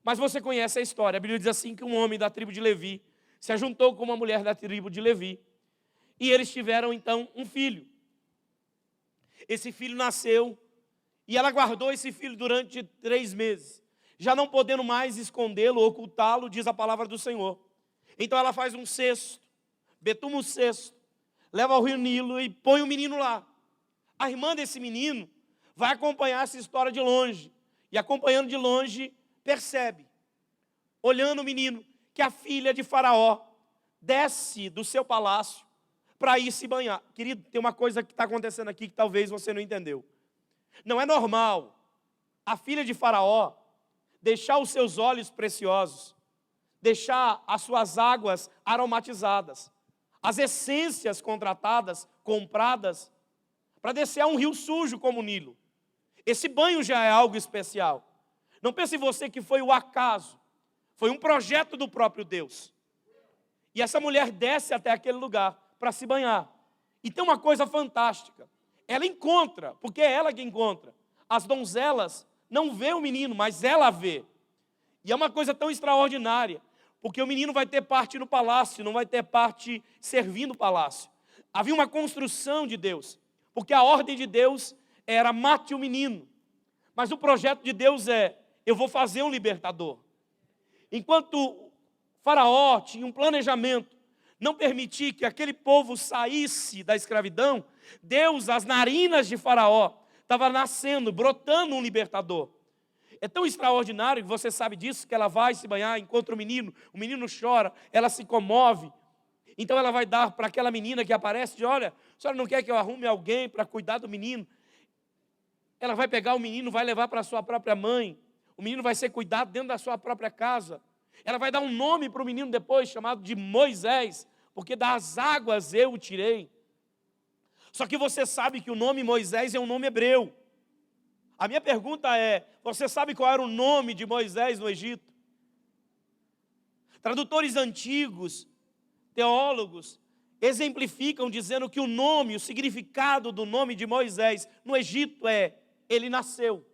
Mas você conhece a história. A Bíblia diz assim que um homem da tribo de Levi se ajuntou com uma mulher da tribo de Levi. E eles tiveram então um filho. Esse filho nasceu e ela guardou esse filho durante 3 meses. Já não podendo mais escondê-lo, ocultá-lo, diz a palavra do Senhor. Então ela faz um cesto, betuma um cesto, leva ao rio Nilo e põe o menino lá. A irmã desse menino vai acompanhar essa história de longe. E acompanhando de longe, percebe, olhando o menino, que a filha de Faraó desce do seu palácio para ir se banhar. Querido, tem uma coisa que está acontecendo aqui que talvez você não entendeu. Não é normal a filha de Faraó deixar os seus óleos preciosos, deixar as suas águas aromatizadas, as essências contratadas, compradas, para descer a um rio sujo como o Nilo. Esse banho já é algo especial. Não pense você que foi o acaso, foi um projeto do próprio Deus. E essa mulher desce até aquele lugar para se banhar. E tem uma coisa fantástica, ela encontra, porque é ela que encontra. As donzelas não vê o menino, mas ela vê. E é uma coisa tão extraordinária, porque o menino vai ter parte no palácio, não vai ter parte servindo o palácio. Havia uma construção de Deus, porque a ordem de Deus era mate o menino. Mas o projeto de Deus é, eu vou fazer um libertador. Enquanto Faraó tinha um planejamento, não permitir que aquele povo saísse da escravidão, Deus, as narinas de Faraó, estava nascendo, brotando um libertador. É tão extraordinário que você sabe disso, que ela vai se banhar, encontra o menino chora, ela se comove. Então ela vai dar para aquela menina que aparece, diz, olha, a senhora não quer que eu arrume alguém para cuidar do menino? Ela vai pegar o menino, vai levar para a sua própria mãe, o menino vai ser cuidado dentro da sua própria casa. Ela vai dar um nome para o menino depois, chamado de Moisés, porque das águas eu o tirei. Só que você sabe que o nome Moisés é um nome hebreu. A minha pergunta é, você sabe qual era o nome de Moisés no Egito? Tradutores antigos, teólogos, exemplificam dizendo que o nome, o significado do nome de Moisés no Egito é, ele nasceu.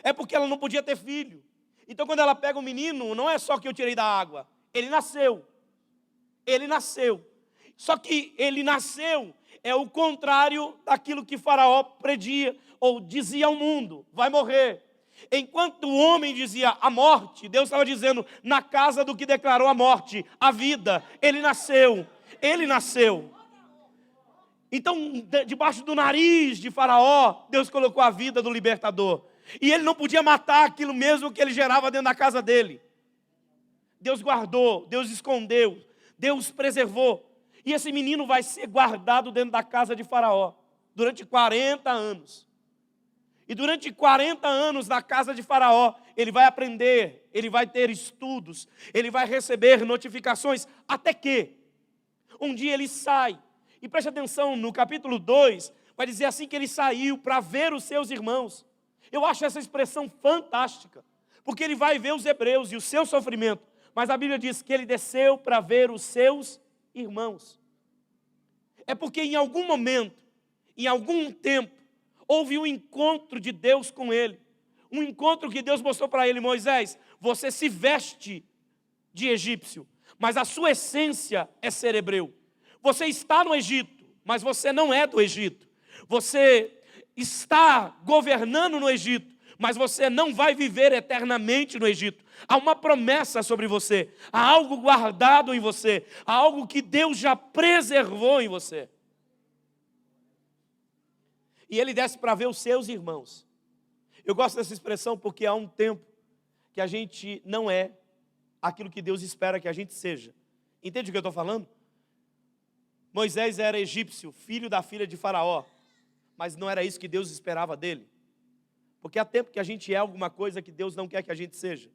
É porque ela não podia ter filho. Então quando ela pega o menino, não é só que eu tirei da água, ele nasceu. Ele nasceu. Só que ele nasceu é o contrário daquilo que Faraó predia ou dizia ao mundo, vai morrer. Enquanto o homem dizia a morte, Deus estava dizendo na casa do que declarou a morte, a vida. Ele nasceu, ele nasceu. Então, debaixo do nariz de Faraó, Deus colocou a vida do libertador. E ele não podia matar aquilo mesmo que ele gerava dentro da casa dele. Deus guardou, Deus escondeu, Deus preservou. E esse menino vai ser guardado dentro da casa de Faraó durante 40 anos. E durante 40 anos na casa de Faraó, ele vai aprender, ele vai ter estudos, ele vai receber notificações, até que um dia ele sai. E preste atenção, no capítulo 2, vai dizer assim que ele saiu para ver os seus irmãos. Eu acho essa expressão fantástica, porque ele vai ver os hebreus e o seu sofrimento. Mas a Bíblia diz que ele desceu para ver os seus irmãos. É porque em algum momento, em algum tempo, houve um encontro de Deus com ele. Um encontro que Deus mostrou para ele, Moisés, você se veste de egípcio, mas a sua essência é ser hebreu. Você está no Egito, mas você não é do Egito. Você está governando no Egito, mas você não vai viver eternamente no Egito. Há uma promessa sobre você, há algo guardado em você, há algo que Deus já preservou em você. E ele desce para ver os seus irmãos. Eu gosto dessa expressão porque há um tempo que a gente não é aquilo que Deus espera que a gente seja. Entende o que eu estou falando? Moisés era egípcio, filho da filha de Faraó, mas não era isso que Deus esperava dele. Porque há tempo que a gente é alguma coisa que Deus não quer que a gente seja.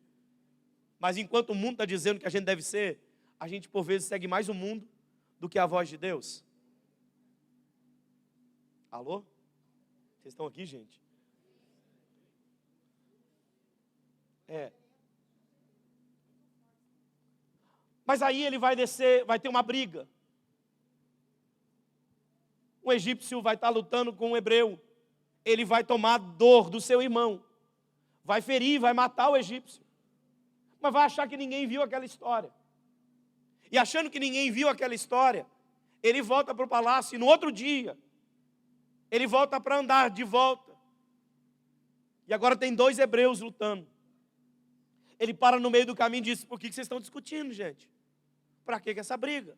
Mas enquanto o mundo está dizendo que a gente deve ser, a gente por vezes segue mais o mundo do que a voz de Deus. Alô? Vocês estão aqui, gente? Mas aí ele vai descer, vai ter uma briga. Um egípcio vai estar lutando com um hebreu. Ele vai tomar dor do seu irmão. vai ferir, vai matar o egípcio. Mas vai achar que ninguém viu aquela história. E achando que ninguém viu aquela história, ele volta para o palácio e no outro dia, ele volta para andar de volta. E agora tem 2 hebreus lutando. Ele para no meio do caminho e diz: por que vocês estão discutindo, gente? Para que essa briga?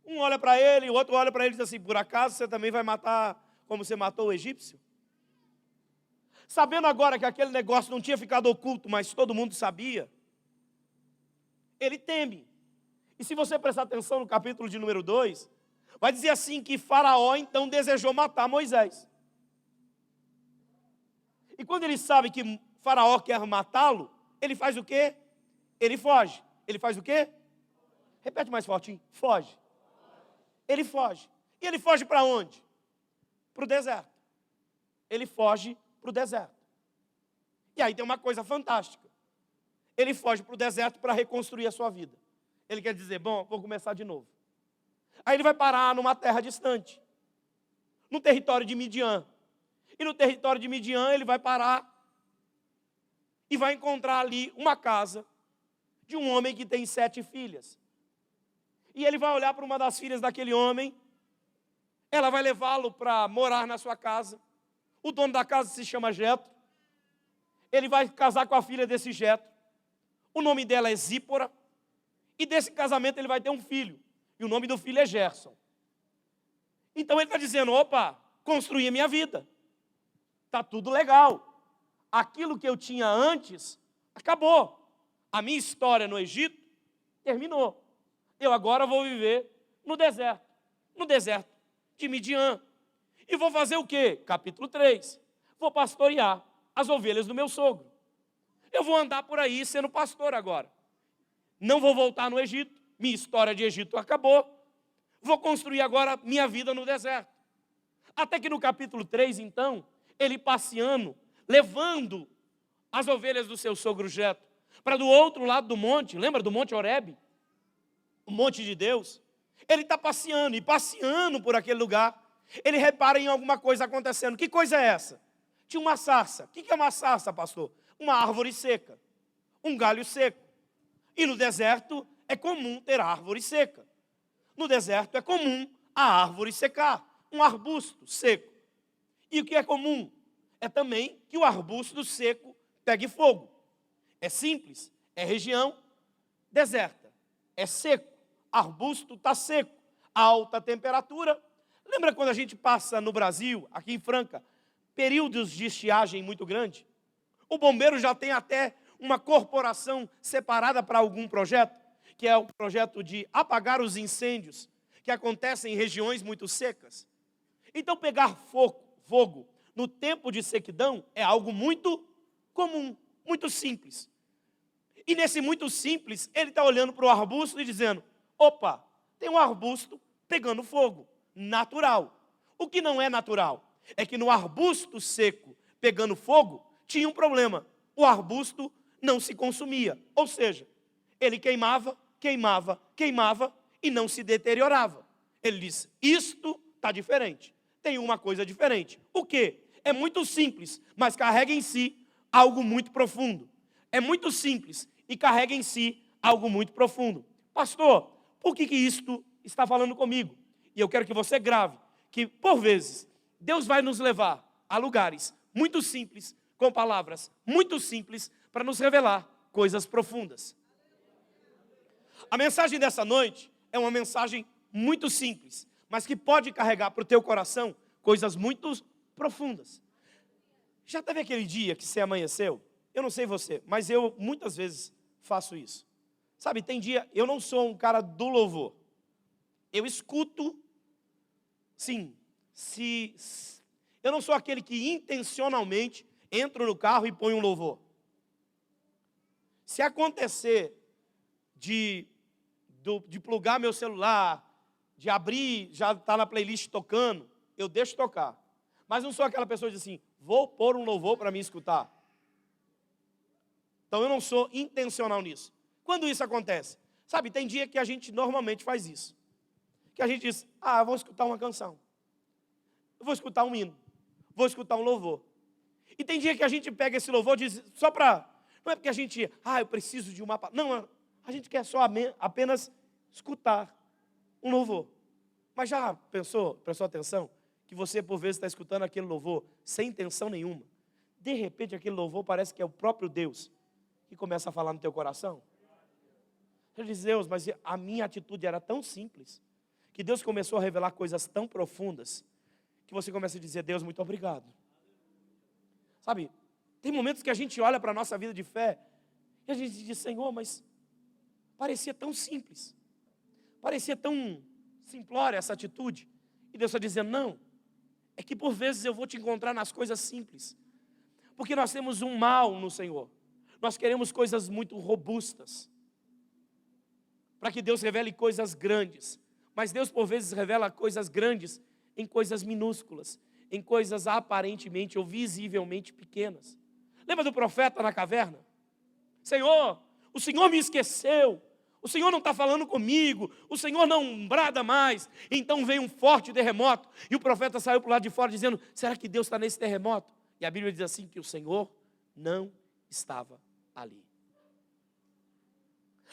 Um olha para ele, o outro olha para ele e diz assim: por acaso você também vai matar como você matou o egípcio? Sabendo agora que aquele negócio não tinha ficado oculto, mas todo mundo sabia, ele teme. E se você prestar atenção no capítulo de número 2, vai dizer assim que Faraó então desejou matar Moisés. E quando ele sabe que Faraó quer matá-lo, ele faz o quê? Ele foge. Ele faz o quê? Repete mais fortinho. Foge. Ele foge. E ele foge para onde? Para o deserto. Ele foge para o deserto. E aí tem uma coisa fantástica. Ele foge para o deserto para reconstruir a sua vida. Ele quer dizer: bom, vou começar de novo. Aí ele vai parar numa terra distante, no território de Midian. E no território de Midian ele vai parar e vai encontrar ali uma casa de um homem que tem 7 filhas. E ele vai olhar para uma das filhas daquele homem, ela vai levá-lo para morar na sua casa. O dono da casa se chama Jetro. Ele vai casar com a filha desse Jetro. O nome dela é Zípora. E desse casamento ele vai ter um filho. E o nome do filho é Gerson. Então ele está dizendo: opa, construí a minha vida. Está tudo legal. Aquilo que eu tinha antes, acabou. A minha história no Egito terminou. Eu agora vou viver no deserto de Midian. E vou fazer o quê? Capítulo 3. Vou pastorear as ovelhas do meu sogro. Eu vou andar por aí sendo pastor agora. Não vou voltar no Egito. Minha história de Egito acabou. Vou construir agora minha vida no deserto. Até que no capítulo 3, então, ele passeando, levando as ovelhas do seu sogro Jetro para do outro lado do monte, lembra do Monte Horebe? O monte de Deus. Ele está passeando, e passeando por aquele lugar, ele repara em alguma coisa acontecendo. Que coisa é essa? Tinha uma sarça. O que é uma sarça, pastor? Uma árvore seca, um galho seco. E no deserto é comum ter árvore seca. No deserto é comum a árvore secar, um arbusto seco. E o que é comum? É também que o arbusto seco pegue fogo. É simples, é região deserta, é seco, arbusto está seco, alta temperatura. Lembra quando a gente passa no Brasil, aqui em Franca, períodos de estiagem muito grande? O bombeiro já tem até uma corporação separada para algum projeto, que é o projeto de apagar os incêndios que acontecem em regiões muito secas. Então pegar fogo no tempo de sequidão é algo muito comum, muito simples. E nesse muito simples, ele está olhando para o arbusto e dizendo: opa, tem um arbusto pegando fogo, natural. O que não é natural é que no arbusto seco pegando fogo, tinha um problema. O arbusto não se consumia, ou seja, ele queimava e não se deteriorava. Ele disse: isto está diferente, tem uma coisa diferente. O quê? É muito simples, mas carrega em si algo muito profundo. É muito simples e carrega em si algo muito profundo. Pastor, por que isto está falando comigo? E eu quero que você grave, que por vezes Deus vai nos levar a lugares muito simples, com palavras muito simples, para nos revelar coisas profundas. A mensagem dessa noite é uma mensagem muito simples, mas que pode carregar para o teu coração coisas muito profundas. Já teve aquele dia que você amanheceu? Eu não sei você, mas eu muitas vezes faço isso. Sabe, tem dia, eu não sou um cara do louvor. Eu escuto, sim, eu não sou aquele que intencionalmente entro no carro e ponho um louvor. Se acontecer de plugar meu celular, de abrir, já está na playlist tocando, eu deixo tocar. Mas não sou aquela pessoa que diz assim: vou pôr um louvor para me escutar. Então eu não sou intencional nisso. Quando isso acontece? Sabe, tem dia que a gente normalmente faz isso. Que a gente diz: vou escutar uma canção. Eu vou escutar um hino. Vou escutar um louvor. E tem dia que a gente pega esse louvor e diz, só para... Não é porque a gente, eu preciso de uma... Não, a gente quer só apenas escutar um louvor. Mas já prestou atenção? Que você, por vezes, está escutando aquele louvor sem intenção nenhuma. De repente, aquele louvor parece que é o próprio Deus que começa a falar no teu coração. Você diz, Deus, mas a minha atitude era tão simples, que Deus começou a revelar coisas tão profundas, que você começa a dizer, Deus, muito obrigado. Sabe, tem momentos que a gente olha para a nossa vida de fé, e a gente diz, Senhor, mas parecia tão simples, parecia tão simplória essa atitude, e Deus está dizendo, não, é que por vezes eu vou te encontrar nas coisas simples, porque nós temos um mal no Senhor, nós queremos coisas muito robustas, para que Deus revele coisas grandes, mas Deus por vezes revela coisas grandes em coisas minúsculas, em coisas aparentemente ou visivelmente pequenas. Lembra do profeta na caverna? Senhor, o Senhor me esqueceu, o Senhor não está falando comigo, o Senhor não brada mais. Então veio um forte terremoto, e o profeta saiu para o lado de fora dizendo, será que Deus está nesse terremoto? E a Bíblia diz assim, que o Senhor não estava ali.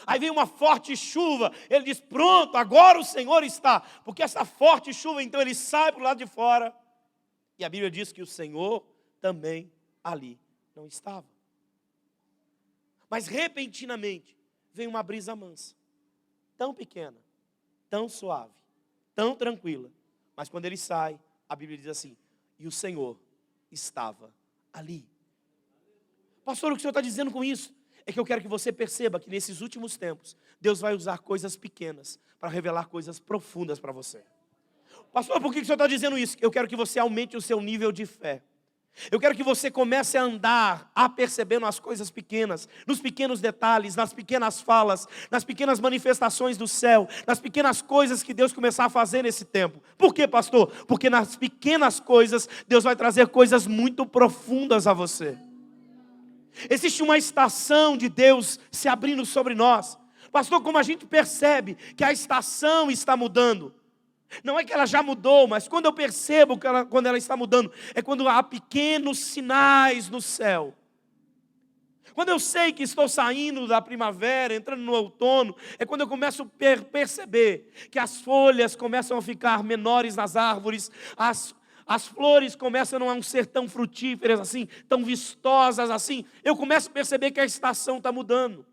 Aí vem uma forte chuva, ele diz, pronto, agora o Senhor está. Porque essa forte chuva, então ele sai para o lado de fora, e a Bíblia diz que o Senhor também ali não estava. Mas repentinamente, vem uma brisa mansa, tão pequena, tão suave, tão tranquila. Mas quando ele sai, a Bíblia diz assim, e o Senhor estava ali. Pastor, o que o Senhor está dizendo com isso? É que eu quero que você perceba que nesses últimos tempos, Deus vai usar coisas pequenas para revelar coisas profundas para você. Pastor, por que o Senhor está dizendo isso? Eu quero que você aumente o seu nível de fé. Eu quero que você comece a andar, apercebendo as coisas pequenas, nos pequenos detalhes, nas pequenas falas, nas pequenas manifestações do céu, nas pequenas coisas que Deus começar a fazer nesse tempo. Por quê, pastor? Porque nas pequenas coisas, Deus vai trazer coisas muito profundas a você. Existe uma estação de Deus se abrindo sobre nós. Pastor, como a gente percebe que a estação está mudando? Não é que ela já mudou, mas quando eu percebo que quando ela está mudando, é quando há pequenos sinais no céu. Quando eu sei que estou saindo da primavera, entrando no outono, é quando eu começo a perceber que as folhas começam a ficar menores nas árvores, as flores começam a não ser tão frutíferas assim, tão vistosas assim. Eu começo a perceber que a estação está mudando.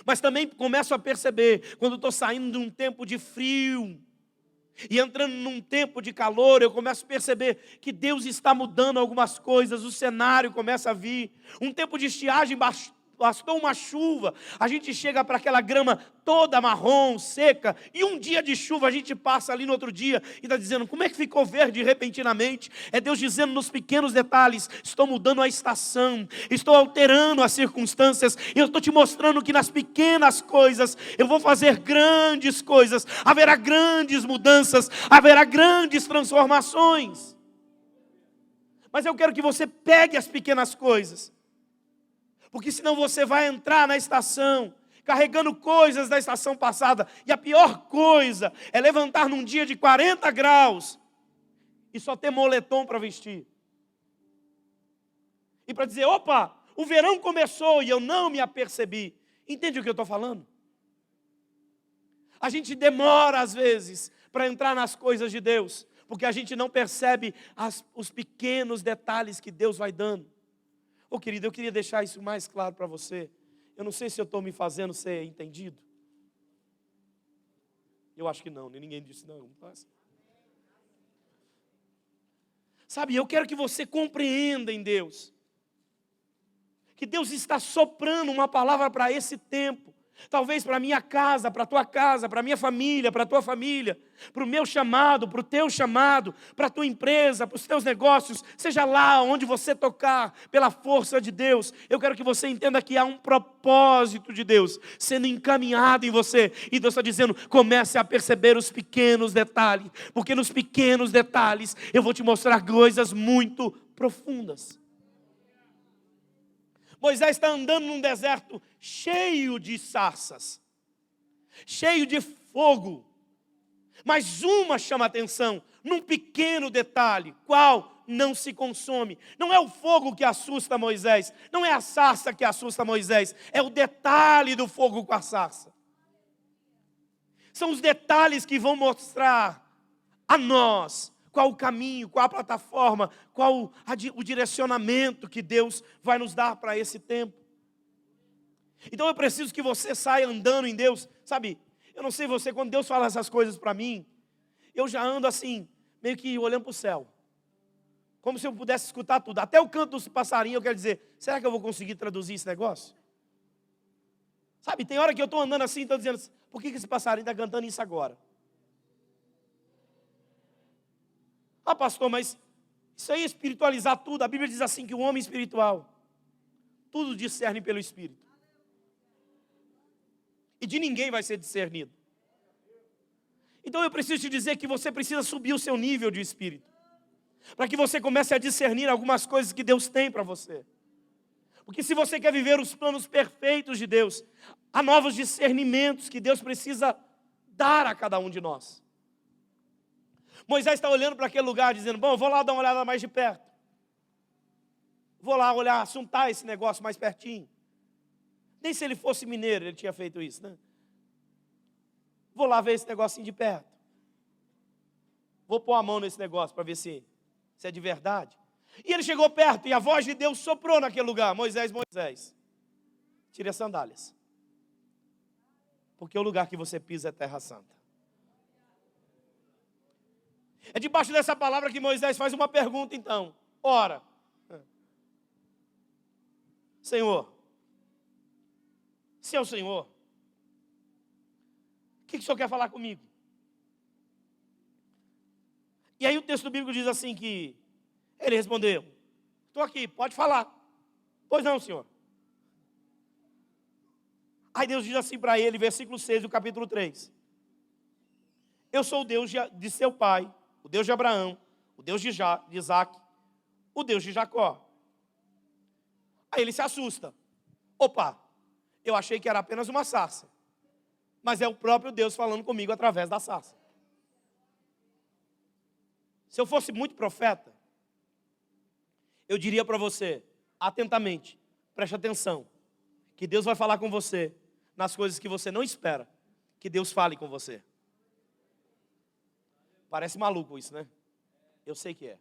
Mas também começo a perceber, quando estou saindo de um tempo de frio, e entrando num tempo de calor, eu começo a perceber que Deus está mudando algumas coisas, o cenário começa a vir. Um tempo de estiagem, bastou uma chuva, a gente chega para aquela grama toda marrom, seca, e um dia de chuva a gente passa ali no outro dia e está dizendo, como é que ficou verde repentinamente? É Deus dizendo nos pequenos detalhes, estou mudando a estação, estou alterando as circunstâncias, e eu estou te mostrando que nas pequenas coisas, eu vou fazer grandes coisas, haverá grandes mudanças, haverá grandes transformações. Mas eu quero que você pegue as pequenas coisas, porque senão você vai entrar na estação, carregando coisas da estação passada. E a pior coisa é levantar num dia de 40 graus e só ter moletom para vestir. E para dizer, opa, o verão começou e eu não me apercebi. Entende o que eu estou falando? A gente demora às vezes para entrar nas coisas de Deus, porque a gente não percebe os pequenos detalhes que Deus vai dando. Querido, eu queria deixar isso mais claro para você. Eu não sei se eu estou me fazendo ser entendido. Eu acho que não, ninguém disse não. Sabe, eu quero que você compreenda em Deus, que Deus está soprando uma palavra para esse tempo. Talvez para a minha casa, para a tua casa, para a minha família, para a tua família, para o meu chamado, para o teu chamado, para a tua empresa, para os teus negócios, seja lá onde você tocar, pela força de Deus. Eu quero que você entenda que há um propósito de Deus sendo encaminhado em você. E Deus está dizendo, comece a perceber os pequenos detalhes, porque nos pequenos detalhes eu vou te mostrar coisas muito profundas. Moisés está andando num deserto cheio de sarças, cheio de fogo. Mas uma chama a atenção, num pequeno detalhe. Qual? não se consome. Não é o fogo que assusta Moisés, não é a sarça que assusta Moisés, é o detalhe do fogo com a sarça. São os detalhes que vão mostrar a nós qual o caminho, qual a plataforma, qual o direcionamento que Deus vai nos dar para esse tempo. Então eu preciso que você saia andando em Deus, sabe? Eu não sei você, quando Deus fala essas coisas para mim, eu já ando assim, meio que olhando para o céu. Como se eu pudesse escutar tudo. Até o canto dos passarinhos, eu quero dizer, será que eu vou conseguir traduzir esse negócio? Sabe, tem hora que eu estou andando assim, estou dizendo, por que esse passarinho está cantando isso agora? Ah, pastor, mas isso aí é espiritualizar tudo. A Bíblia diz assim que o homem espiritual, tudo discerne pelo Espírito. E de ninguém vai ser discernido. Então eu preciso te dizer que você precisa subir o seu nível de espírito, para que você comece a discernir algumas coisas que Deus tem para você. Porque se você quer viver os planos perfeitos de Deus, há novos discernimentos que Deus precisa dar a cada um de nós. Moisés está olhando para aquele lugar dizendo, bom, vou lá dar uma olhada mais de perto. Vou lá olhar, assuntar esse negócio mais pertinho. Nem se ele fosse mineiro ele tinha feito isso, né? Vou lá ver esse negocinho de perto. Vou pôr a mão nesse negócio para ver se é de verdade. E ele chegou perto e a voz de Deus soprou naquele lugar. Moisés, Moisés, tire as sandálias. Porque o lugar que você pisa é terra santa. É debaixo dessa palavra que Moisés faz uma pergunta então. Ora, Senhor, se é o Senhor, o que o Senhor quer falar comigo? E aí o texto bíblico diz assim que ele respondeu, estou aqui, pode falar. Pois não, Senhor. Aí Deus diz assim para ele, versículo 6 do capítulo 3. Eu sou o Deus de seu pai, o Deus de Abraão, o Deus de Isaac, o Deus de Jacó. Aí ele se assusta. Opa, eu achei que era apenas uma sarça. Mas é o próprio Deus falando comigo através da sarça. Se eu fosse muito profeta, eu diria para você, atentamente, preste atenção, que Deus vai falar com você nas coisas que você não espera que Deus fale com você. Parece maluco isso, né? Eu sei que é.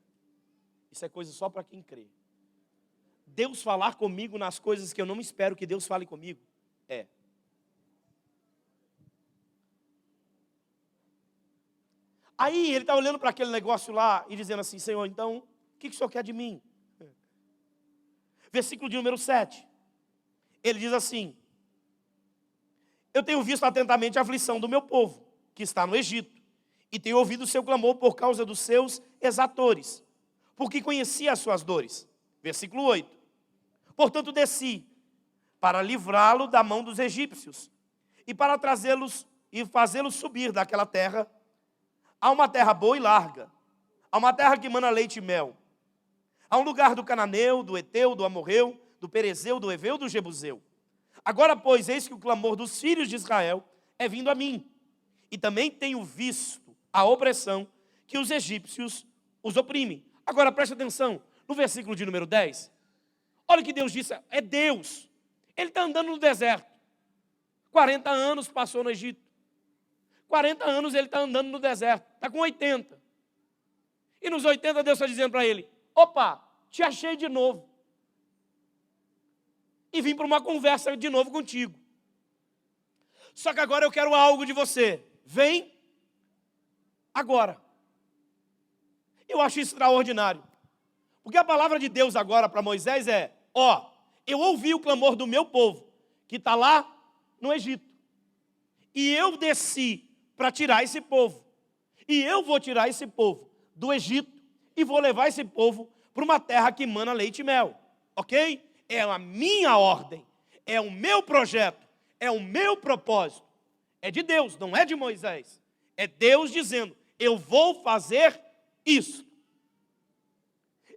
Isso é coisa só para quem crê. Deus falar comigo nas coisas que eu não espero que Deus fale comigo, é. Aí ele está olhando para aquele negócio lá e dizendo assim, Senhor, então, o que o Senhor quer de mim? Versículo de número 7. Ele diz assim, eu tenho visto atentamente a aflição do meu povo, que está no Egito, e tenho ouvido o seu clamor por causa dos seus exatores, porque conhecia as suas dores. Versículo 8. Portanto desci para livrá-lo da mão dos egípcios, e para trazê-los e fazê-los subir daquela terra, a uma terra boa e larga, a uma terra que mana leite e mel, a um lugar do cananeu, do eteu, do amorreu, do perezeu, do eveu, do jebuseu. Agora, pois, eis que o clamor dos filhos de Israel é vindo a mim, e também tenho visto a opressão que os egípcios os oprimem. Agora, preste atenção, no versículo de número 10, olha o que Deus disse, é Deus. Ele está andando no deserto, 40 anos passou no Egito, 40 anos ele está andando no deserto, está com 80. E nos 80 Deus está dizendo para ele, opa, te achei de novo. E vim para uma conversa de novo contigo. Só que agora eu quero algo de você. Vem agora. Eu acho isso extraordinário. Porque a palavra de Deus agora para Moisés é, eu ouvi o clamor do meu povo, que está lá no Egito. E eu desci para tirar esse povo. E eu vou tirar esse povo do Egito e vou levar esse povo para uma terra que mana leite e mel. Ok? É a minha ordem, é o meu projeto, é o meu propósito. É de Deus, não é de Moisés. É Deus dizendo, eu vou fazer isso.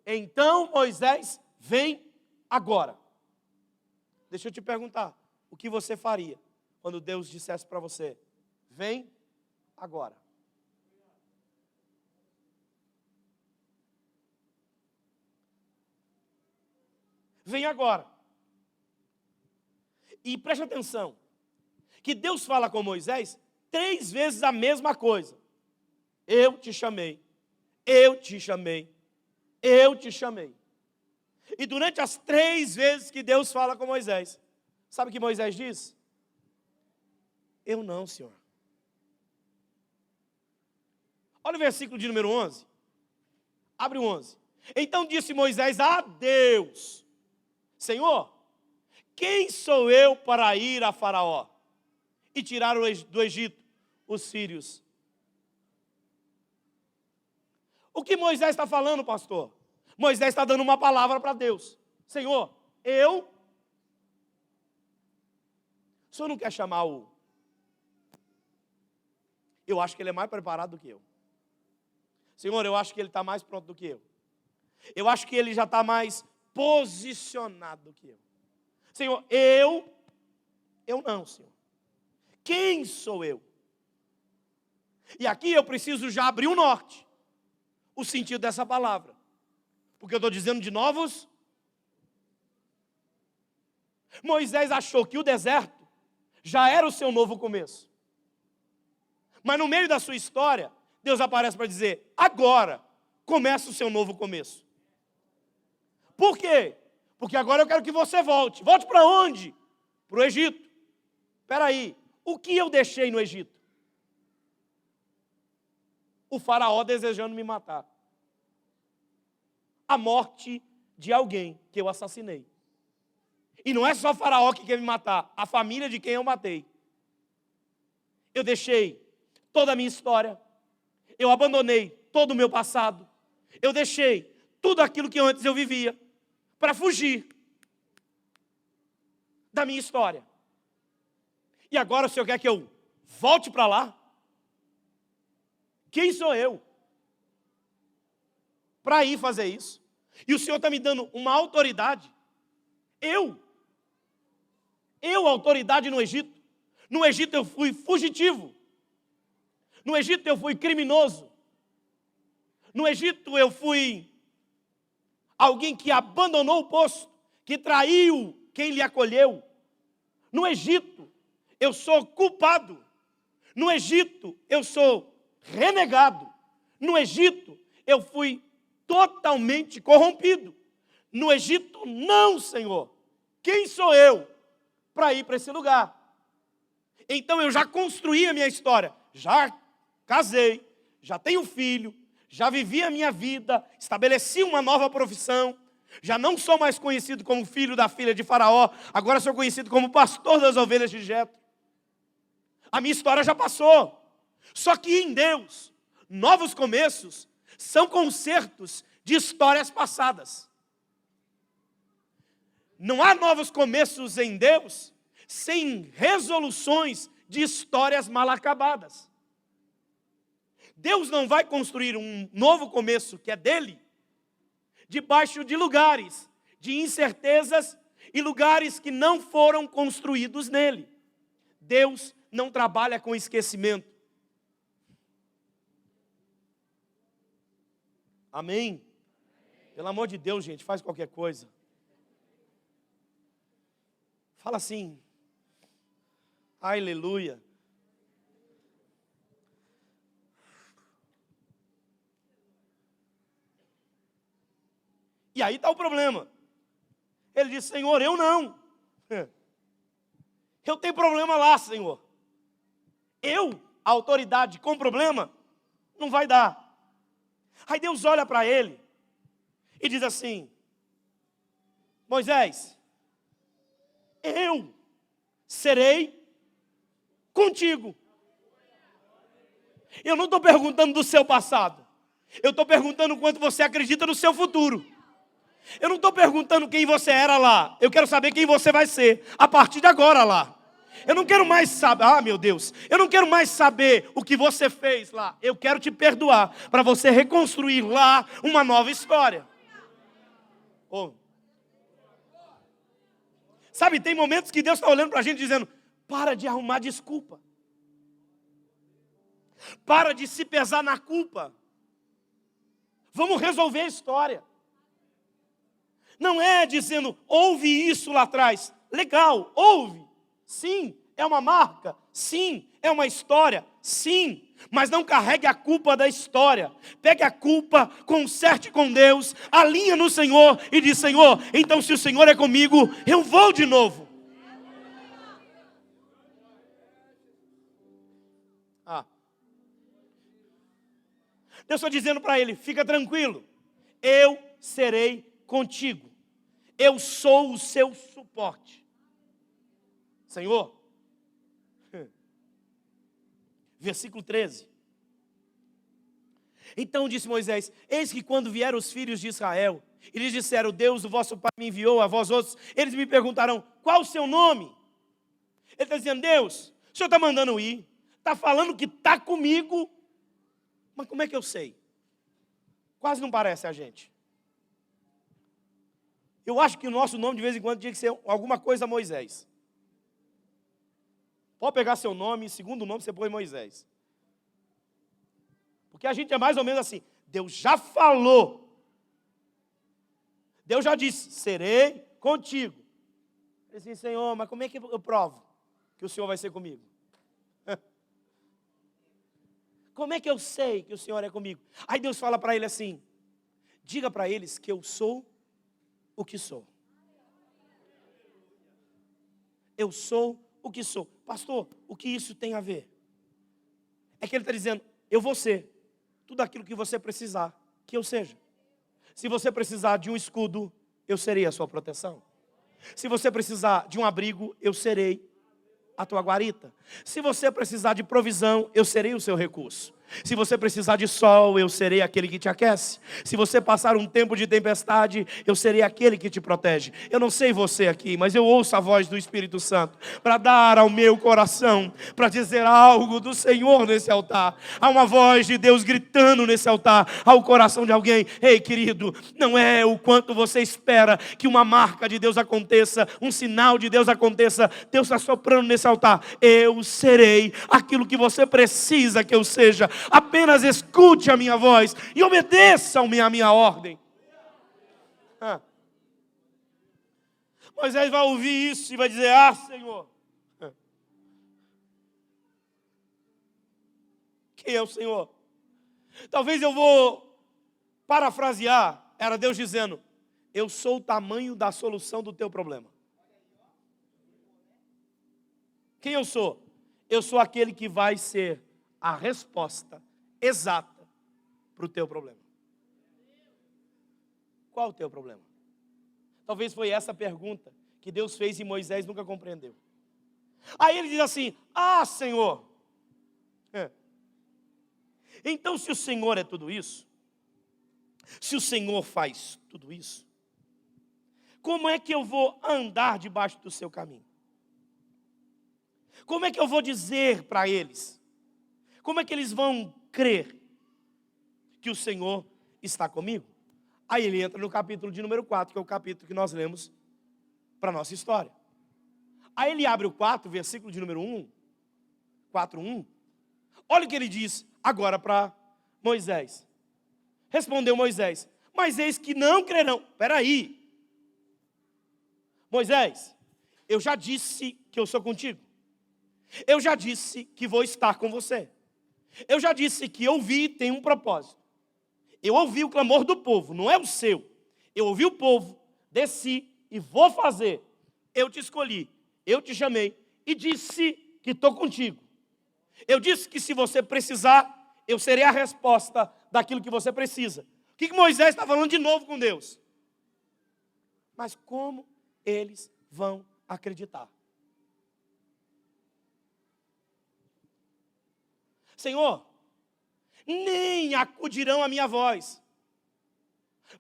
Então Moisés, vem agora. Deixa eu te perguntar, o que você faria quando Deus dissesse para você, vem agora? vem agora. E preste atenção, que Deus fala com Moisés 3 vezes a mesma coisa. Eu te chamei, eu te chamei, eu te chamei. E durante as 3 vezes que Deus fala com Moisés, sabe o que Moisés diz? Eu não, Senhor. Olha o versículo de número 11. Abre o 11. Então disse Moisés a Deus: Senhor, quem sou eu para ir a Faraó e tirar do Egito os sírios? O que Moisés está falando, pastor? Moisés está dando uma palavra para Deus. Senhor, o senhor não quer chamar o... Eu acho que ele é mais preparado do que eu. Senhor, eu acho que ele está mais pronto do que eu. Eu acho que ele já está mais posicionado do que eu. Senhor, eu não, Senhor. Quem sou eu? E aqui eu preciso já abrir o norte, o sentido dessa palavra. Porque eu estou dizendo de novos. Moisés achou que o deserto já era o seu novo começo. Mas no meio da sua história, Deus aparece para dizer: agora começa o seu novo começo. Por quê? Porque agora eu quero que você volte. Volte para onde? Para o Egito. Espera aí, o que eu deixei no Egito? O faraó desejando me matar. A morte de alguém que eu assassinei. E não é só o faraó que quer me matar, a família de quem eu matei. Eu deixei toda a minha história, eu abandonei todo o meu passado, eu deixei tudo aquilo que antes eu vivia para fugir da minha história. E agora o Senhor quer que eu volte para lá? Quem sou eu para ir fazer isso? E o Senhor está me dando uma autoridade. Eu, autoridade no Egito. No Egito eu fui fugitivo. No Egito eu fui criminoso. No Egito eu fui alguém que abandonou o posto, que traiu quem lhe acolheu. No Egito eu sou culpado. No Egito eu sou renegado. No Egito eu fui totalmente corrompido. No Egito não, Senhor. Quem sou eu para ir para esse lugar? Então eu já construí a minha história, já casei, já tenho filho, já vivi a minha vida, estabeleci uma nova profissão, já não sou mais conhecido como filho da filha de Faraó, agora sou conhecido como pastor das ovelhas de Jetro. A minha história já passou. Só que em Deus, novos começos são concertos de histórias passadas. Não há novos começos em Deus sem resoluções de histórias mal acabadas. Deus não vai construir um novo começo que é dele, debaixo de lugares de incertezas e lugares que não foram construídos nele. Deus não trabalha com esquecimento. Amém? Pelo amor de Deus, gente, faz qualquer coisa. Fala assim, aleluia. E aí está o problema. Ele disse: Senhor, eu não. Eu tenho problema lá, Senhor. A autoridade com problema, não vai dar. Aí Deus olha para ele e diz assim: Moisés, eu serei contigo. Eu não estou perguntando do seu passado. Eu estou perguntando quanto você acredita no seu futuro. Eu não estou perguntando quem você era lá. Eu quero saber quem você vai ser a partir de agora lá. Eu não quero mais saber, meu Deus, eu não quero mais saber o que você fez lá. Eu quero te perdoar para você reconstruir lá uma nova história. Oh. Sabe, tem momentos que Deus está olhando para a gente dizendo: para de arrumar desculpa. Para de se pesar na culpa. Vamos resolver a história. Não é dizendo, houve isso lá atrás. Legal, houve. Sim, é uma marca. Sim, é uma história. Sim, mas não carregue a culpa da história. Pegue a culpa, conserte com Deus, alinha no Senhor e diz, Senhor, então se o Senhor é comigo, eu vou de novo. Deus está dizendo para ele, fica tranquilo, eu serei contigo. Eu sou o seu suporte. Senhor, versículo 13. Então disse Moisés, eis que quando vieram os filhos de Israel, e lhes disseram, Deus, o vosso pai me enviou a vós outros, eles me perguntarão, qual o seu nome? Ele está dizendo, Deus, o Senhor está mandando ir, está falando que está comigo, mas como é que eu sei? Quase não parece a gente. Eu acho que o nosso nome de vez em quando tinha que ser alguma coisa Moisés. Pode pegar seu nome, segundo nome você põe Moisés. Porque a gente é mais ou menos assim, Deus já falou. Deus já disse, serei contigo. Eu disse, Senhor, mas como é que eu provo que o Senhor vai ser comigo? Como é que eu sei que o Senhor é comigo? Aí Deus fala para ele assim, diga para eles que eu sou o que sou. Eu sou o que sou. Pastor, o que isso tem a ver? É que ele está dizendo, eu vou ser tudo aquilo que você precisar, que eu seja. Se você precisar de um escudo, eu serei a sua proteção. Se você precisar de um abrigo, eu serei a tua guarita. Se você precisar de provisão, eu serei o seu recurso. Se você precisar de sol, eu serei aquele que te aquece. Se você passar um tempo de tempestade, eu serei aquele que te protege. Eu não sei você aqui, mas eu ouço a voz do Espírito Santo para dar ao meu coração, para dizer algo do Senhor nesse altar. Há uma voz de Deus gritando nesse altar ao coração de alguém. Ei, querido, não é o quanto você espera que uma marca de Deus aconteça, um sinal de Deus aconteça. Deus está soprando nesse altar. Eu serei aquilo que você precisa que eu seja. Apenas escute a minha voz e obedeçam-me a minha ordem. Moisés vai ouvir isso e vai dizer, Senhor. Quem é o Senhor? Talvez eu vou parafrasear, era Deus dizendo, eu sou o tamanho da solução do teu problema. Quem eu sou? Eu sou aquele que vai ser a resposta exata para o teu problema. Qual o teu problema? Talvez foi essa a pergunta que Deus fez e Moisés nunca compreendeu. Aí ele diz assim, Senhor. Então se o Senhor é tudo isso, se o Senhor faz tudo isso, como é que eu vou andar debaixo do seu caminho? Como é que eu vou dizer para eles? Como é que eles vão crer que o Senhor está comigo? Aí ele entra no capítulo de número 4, que é o capítulo que nós lemos para a nossa história. Aí ele abre o 4, versículo de número 1, 4:1. Olha o que ele diz agora para Moisés. Respondeu Moisés, mas eis que não crerão. Espera aí. Moisés, eu já disse que eu sou contigo. Eu já disse que vou estar com você. Eu já disse que eu vi e tenho um propósito. Eu ouvi o clamor do povo, não é o seu. Eu ouvi o povo, desci e vou fazer. Eu te escolhi, eu te chamei e disse que estou contigo. Eu disse que se você precisar, eu serei a resposta daquilo que você precisa. O que Moisés está falando de novo com Deus? Mas como eles vão acreditar? Senhor, nem acudirão à minha voz.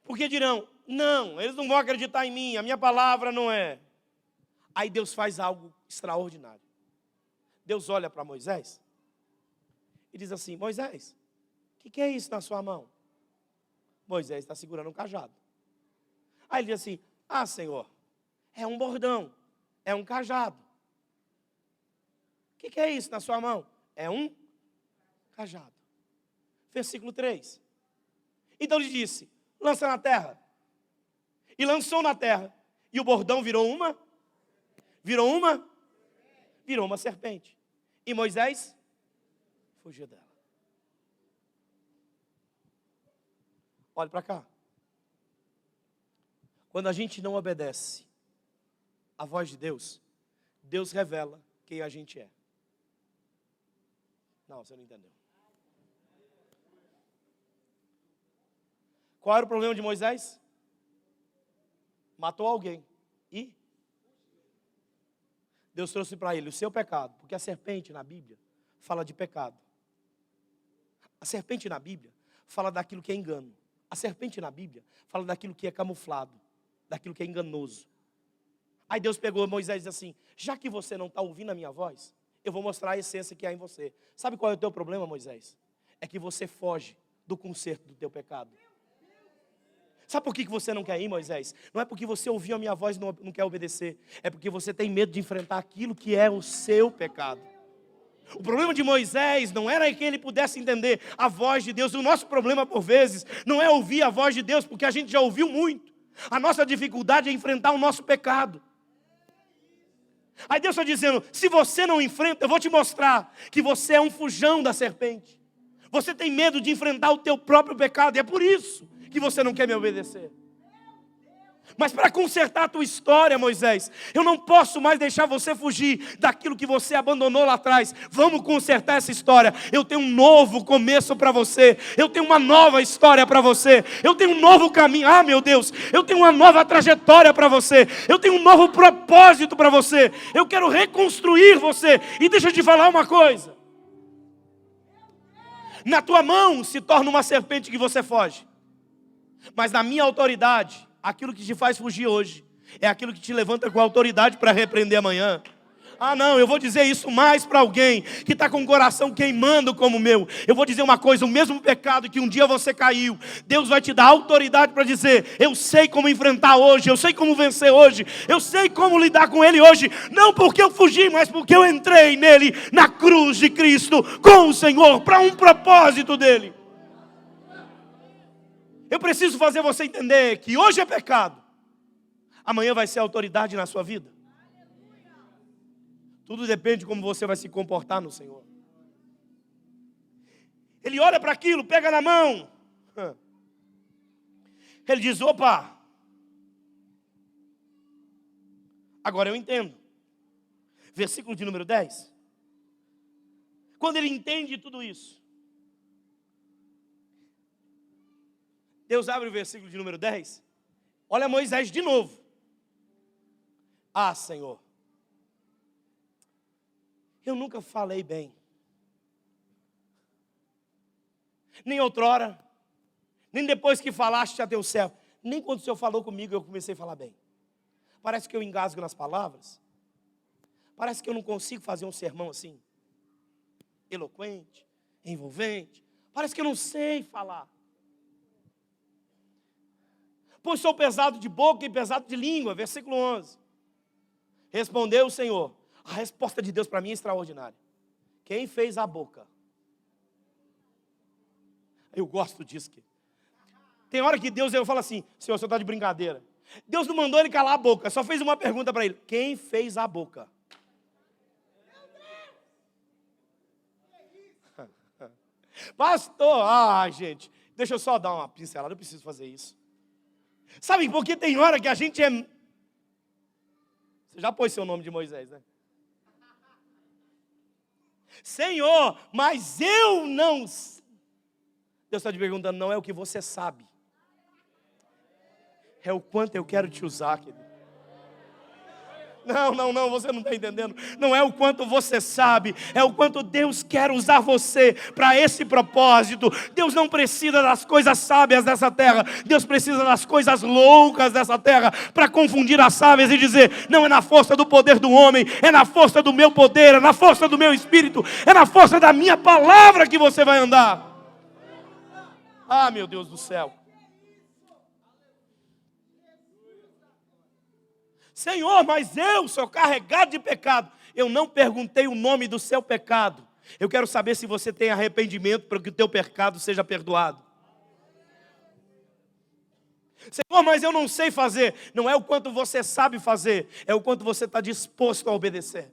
Porque dirão, não, eles não vão acreditar em mim, a minha palavra não é. Aí Deus faz algo extraordinário. Deus olha para Moisés e diz assim, Moisés, o que é isso na sua mão? Moisés está segurando um cajado. Aí ele diz assim, Senhor, é um bordão, é um cajado. O que é isso na sua mão? É um cajado. Versículo 3. Então ele disse, lança na terra. e lançou na terra. E o bordão virou uma serpente. E Moisés fugiu dela. Olha para cá. Quando a gente não obedece à voz de Deus, Deus revela quem a gente é. Não, você não entendeu. Qual era o problema de Moisés? Matou alguém. E Deus trouxe para ele o seu pecado. Porque a serpente na Bíblia fala de pecado. A serpente na Bíblia fala daquilo que é engano. A serpente na Bíblia fala daquilo que é camuflado, daquilo que é enganoso. Aí Deus pegou Moisés e disse assim: já que você não está ouvindo a minha voz, eu vou mostrar a essência que há em você. Sabe qual é o teu problema, Moisés? É que você foge do conserto do teu pecado. Sabe por que você não quer ir, Moisés? Não é porque você ouviu a minha voz e não quer obedecer. É porque você tem medo de enfrentar aquilo que é o seu pecado. O problema de Moisés não era que ele pudesse entender a voz de Deus. O nosso problema, por vezes, não é ouvir a voz de Deus, porque a gente já ouviu muito. A nossa dificuldade é enfrentar o nosso pecado. Aí Deus está dizendo: se você não enfrenta, eu vou te mostrar que você é um fujão da serpente. Você tem medo de enfrentar o teu próprio pecado, e é por isso que você não quer me obedecer. Mas para consertar a tua história, Moisés, eu não posso mais deixar você fugir daquilo que você abandonou lá atrás. Vamos consertar essa história. Eu tenho um novo começo para você. Eu tenho uma nova história para você. Eu tenho um novo caminho. Ah, meu Deus, eu tenho uma nova trajetória para você. Eu tenho um novo propósito para você. Eu quero reconstruir você. E deixa eu te falar uma coisa. Na tua mão se torna uma serpente que você foge. Mas na minha autoridade, aquilo que te faz fugir hoje é aquilo que te levanta com autoridade para repreender amanhã. Ah não, eu vou dizer isso mais para alguém que está com o coração queimando como o meu. Eu vou dizer uma coisa: o mesmo pecado que um dia você caiu, Deus vai te dar autoridade para dizer: eu sei como enfrentar hoje, eu sei como vencer hoje, eu sei como lidar com ele hoje. Não porque eu fugi, mas porque eu entrei nele, na cruz de Cristo, com o Senhor, para um propósito dele. Eu preciso fazer você entender que hoje é pecado, amanhã vai ser autoridade na sua vida. Tudo depende de como você vai se comportar no Senhor. Ele olha para aquilo, pega na mão. Ele diz: opa, agora eu entendo. Versículo de número 10. Quando ele entende tudo isso, Deus abre o versículo de número 10. Olha Moisés de novo. Ah, Senhor, eu nunca falei bem. Nem outrora, nem depois que falaste a teu servo, nem quando o Senhor falou comigo eu comecei a falar bem. Parece que eu engasgo nas palavras. Parece que eu não consigo fazer um sermão assim, eloquente, envolvente. Parece que eu não sei falar. Pois sou pesado de boca e pesado de língua. Versículo 11. Respondeu o Senhor. A resposta de Deus para mim é extraordinária. Quem fez a boca? Eu gosto disso. Tem hora que Deus, eu falo assim: Senhor, você está de brincadeira. Deus não mandou ele calar a boca, só fez uma pergunta para ele: quem fez a boca? Pastor, gente, deixa eu só dar uma pincelada, eu preciso fazer isso. Sabe por que tem hora que a gente é... Você já pôs seu nome de Moisés, né? Senhor, mas eu não... Deus está te perguntando: não é o que você sabe, é o quanto eu quero te usar, querido. Não, você não está entendendo. Não é o quanto você sabe, é o quanto Deus quer usar você para esse propósito. Deus não precisa das coisas sábias dessa terra, Deus precisa das coisas loucas dessa terra para confundir as sábias e dizer: não é na força do poder do homem, é na força do meu poder, é na força do meu espírito, é na força da minha palavra que você vai andar. Ah, meu Deus do céu. Senhor, mas eu sou carregado de pecado. Eu não perguntei o nome do seu pecado. Eu quero saber se você tem arrependimento para que o teu pecado seja perdoado. Senhor, mas eu não sei fazer. Não é o quanto você sabe fazer, é o quanto você está disposto a obedecer.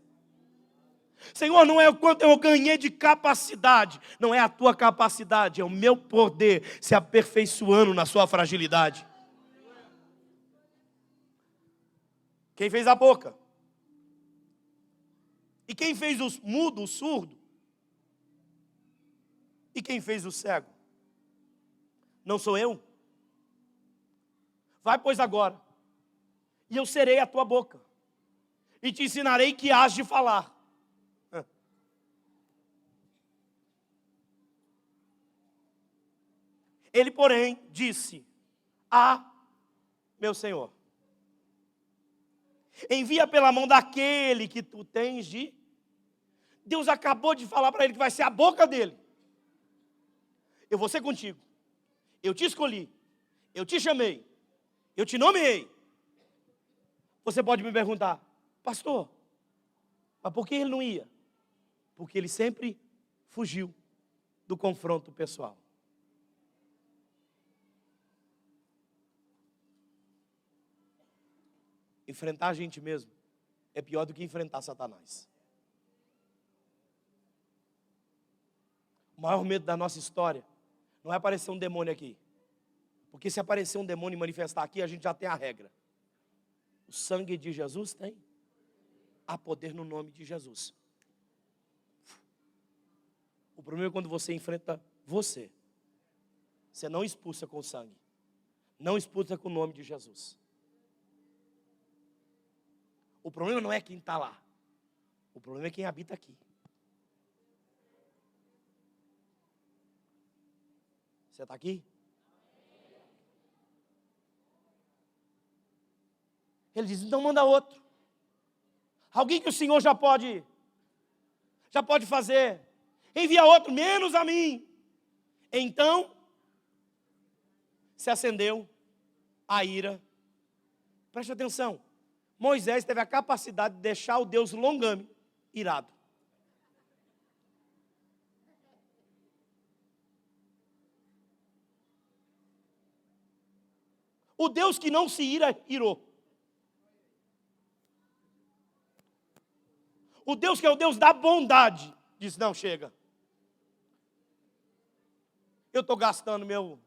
Senhor, não é o quanto eu ganhei de capacidade, não é a tua capacidade, é o meu poder se aperfeiçoando na sua fragilidade. Quem fez a boca? E quem fez o mudo, o surdo? E quem fez o cego? Não sou eu? Vai, pois, agora, e eu serei a tua boca, e te ensinarei que hás de falar. Ele, porém, disse: meu Senhor, envia pela mão daquele que tu tens de... Deus acabou de falar para ele que vai ser a boca dele. Eu vou ser contigo. Eu te escolhi. Eu te chamei. Eu te nomeei. Você pode me perguntar: pastor, mas por que ele não ia? Porque ele sempre fugiu do confronto pessoal. Enfrentar a gente mesmo é pior do que enfrentar Satanás. O maior medo da nossa história não é aparecer um demônio aqui. Porque se aparecer um demônio e manifestar aqui, a gente já tem a regra. O sangue de Jesus tem. Há poder no nome de Jesus. O problema é quando você enfrenta você. Você não expulsa com sangue. Não expulsa com o nome de Jesus. O problema não é quem está lá. O problema é quem habita aqui. Você está aqui? Ele diz: então manda outro. Alguém que o Senhor já pode fazer. Envia outro, menos a mim. Então, se acendeu a ira. Preste atenção. Moisés teve a capacidade de deixar o Deus longame irado. O Deus que não se ira, irou. O Deus que é o Deus da bondade, disse: não, chega. Eu estou gastando meu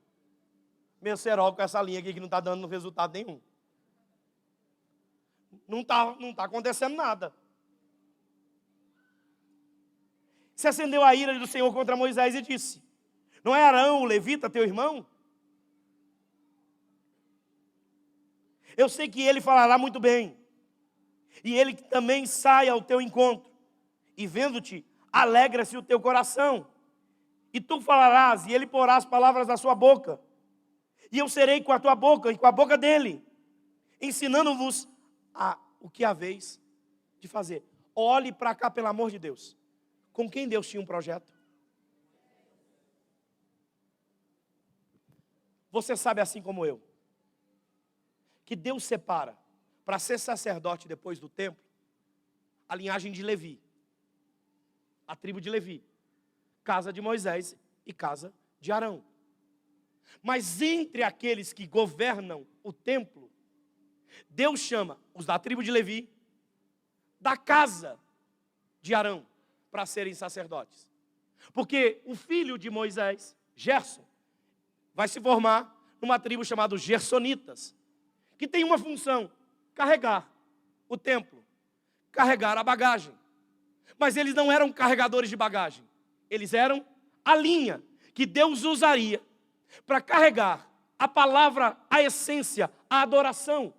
cerol com essa linha aqui que não está dando resultado nenhum. Não está acontecendo nada. Se acendeu a ira do Senhor contra Moisés e disse: não é Arão, o levita, teu irmão? Eu sei que ele falará muito bem, e ele também sai ao teu encontro, e vendo-te, alegra-se o teu coração, e tu falarás, e ele porá as palavras na sua boca, e eu serei com a tua boca e com a boca dele, ensinando-vos o que haveis de fazer. Olhe para cá, pelo amor de Deus. Com quem Deus tinha um projeto? Você sabe, assim como eu, que Deus separa para ser sacerdote depois do templo a linhagem de Levi, a tribo de Levi, casa de Moisés e casa de Arão. Mas entre aqueles que governam o templo, Deus chama os da tribo de Levi, da casa de Arão, para serem sacerdotes. Porque o filho de Moisés, Gerson, vai se formar numa tribo chamada Gersonitas, que tem uma função: carregar o templo, carregar a bagagem. Mas eles não eram carregadores de bagagem, eles eram a linha que Deus usaria para carregar a palavra, a essência, a adoração.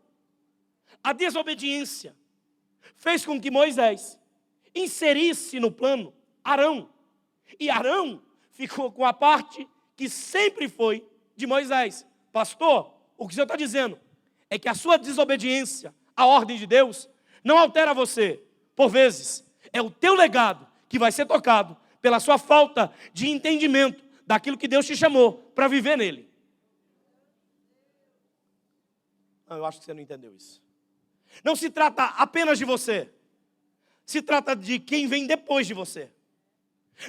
A desobediência fez com que Moisés inserisse no plano Arão, e Arão ficou com a parte que sempre foi de Moisés. Pastor, o que o senhor está dizendo é que a sua desobediência à ordem de Deus não altera você. Por vezes, é o teu legado que vai ser tocado pela sua falta de entendimento daquilo que Deus te chamou para viver nele. Não, eu acho que você não entendeu isso. Não se trata apenas de você. Se trata de quem vem depois de você.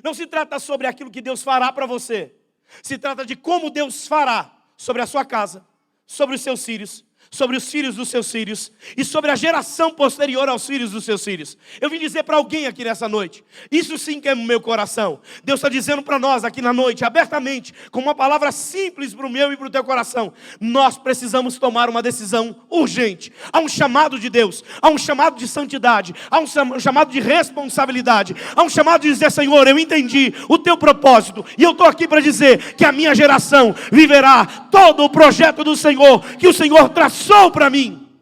Não se trata sobre aquilo que Deus fará para você. Se trata de como Deus fará sobre a sua casa, sobre os seus filhos, sobre os filhos dos seus filhos e sobre a geração posterior aos filhos dos seus filhos. Eu vim dizer para alguém aqui nessa noite, isso sim que é o meu coração. Deus está dizendo para nós aqui na noite, abertamente, com uma palavra simples para o meu e para o teu coração. Nós precisamos tomar uma decisão urgente. Há um chamado de Deus, há um chamado de santidade, há um chamado de responsabilidade, há um chamado de dizer: Senhor, eu entendi o teu propósito e eu estou aqui para dizer que a minha geração viverá todo o projeto do Senhor, que o Senhor traçou para mim.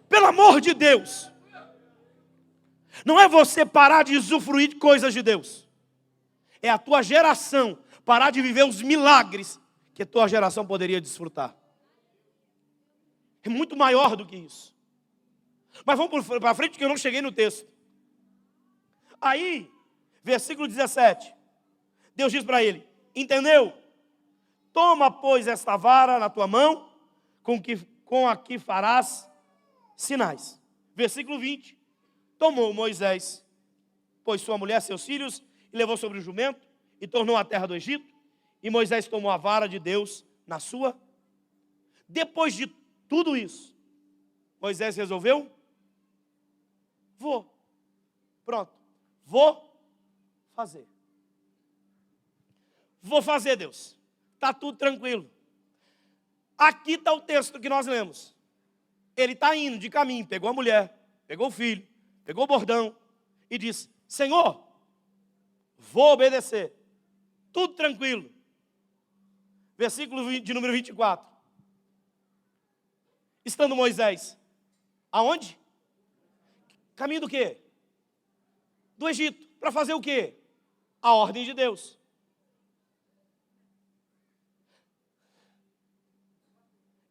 Pelo amor de Deus, não é você parar de usufruir de coisas de Deus, é a tua geração parar de viver os milagres que a tua geração poderia desfrutar. É muito maior do que isso. Mas vamos para frente, que eu não cheguei no texto. Aí, versículo 17, Deus diz para ele: entendeu? Toma, pois, esta vara na tua mão, com a que farás sinais. Versículo 20. Tomou Moisés, pois sua mulher, seus filhos, e levou sobre o jumento, e tornou à terra do Egito. E Moisés tomou a vara de Deus na sua. Depois de tudo isso, Moisés resolveu: vou. Pronto. Vou fazer. Vou fazer, Deus. Está tudo tranquilo. Aqui está o texto que nós lemos. Ele está indo de caminho, pegou a mulher, pegou o filho, pegou o bordão e disse: Senhor, vou obedecer. Tudo tranquilo. Versículo de número 24. Estando Moisés, aonde? Caminho do quê? Do Egito. Para fazer o quê? A ordem de Deus.